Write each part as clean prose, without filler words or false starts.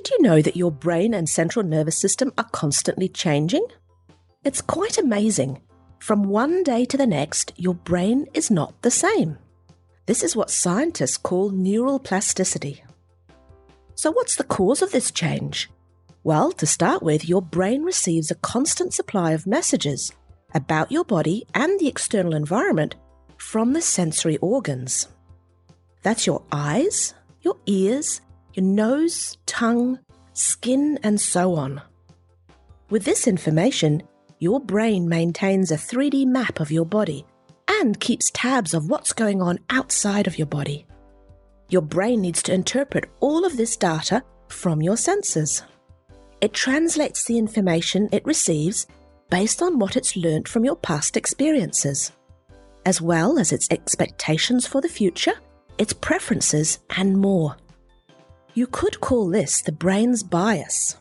Did you know that your brain and central nervous system are constantly changing? It's quite amazing. From one day to the next, your brain is not the same. This is what scientists call neural plasticity. So what's the cause of this change? Well, to start with, your brain receives a constant supply of messages about your body and the external environment from the sensory organs. That's your eyes, your ears, your nose, tongue, skin, and so on. With this information, your brain maintains a 3D map of your body and keeps tabs of what's going on outside of your body. Your brain needs to interpret all of this data from your senses. It translates the information it receives based on what it's learnt from your past experiences, as well as its expectations for the future, its preferences, and more. You could call this the brain's bias.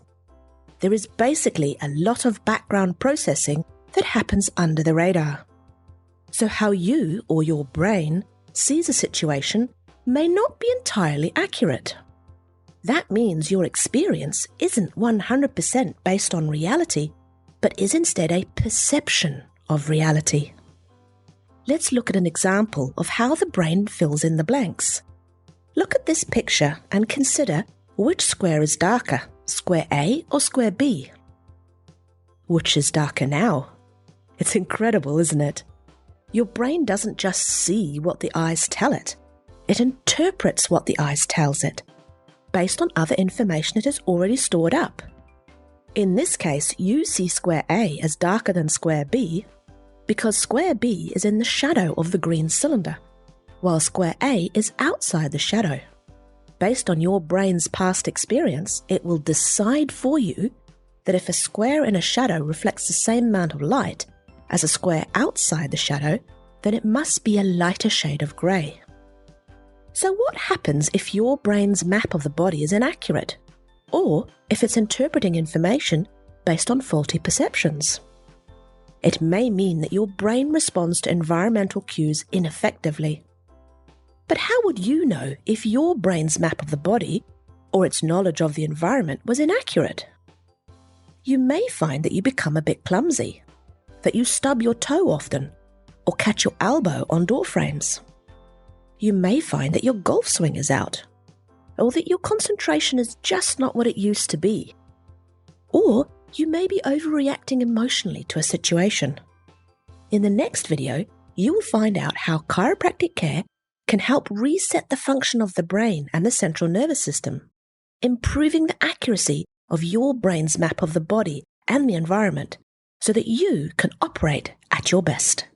There is basically a lot of background processing that happens under the radar. So how you or your brain sees a situation may not be entirely accurate. That means your experience isn't 100% based on reality, but is instead a perception of reality. Let's look at an example of how the brain fills in the blanks. Look at this picture and consider which square is darker, square A or square B? Which is darker now? It's incredible, isn't it? Your brain doesn't just see what the eyes tell it. It interprets what the eyes tells it, based on other information it has already stored up. In this case, you see square A as darker than square B because square B is in the shadow of the green cylinder, while square A is outside the shadow. Based on your brain's past experience, it will decide for you that if a square in a shadow reflects the same amount of light as a square outside the shadow, then it must be a lighter shade of grey. So what happens if your brain's map of the body is inaccurate, or if it's interpreting information based on faulty perceptions? It may mean that your brain responds to environmental cues ineffectively. But how would you know if your brain's map of the body, or its knowledge of the environment, was inaccurate? You may find that you become a bit clumsy, that you stub your toe often, or catch your elbow on door frames. You may find that your golf swing is out, or that your concentration is just not what it used to be. Or you may be overreacting emotionally to a situation. In the next video, you will find out how chiropractic care can help reset the function of the brain and the central nervous system, improving the accuracy of your brain's map of the body and the environment so that you can operate at your best.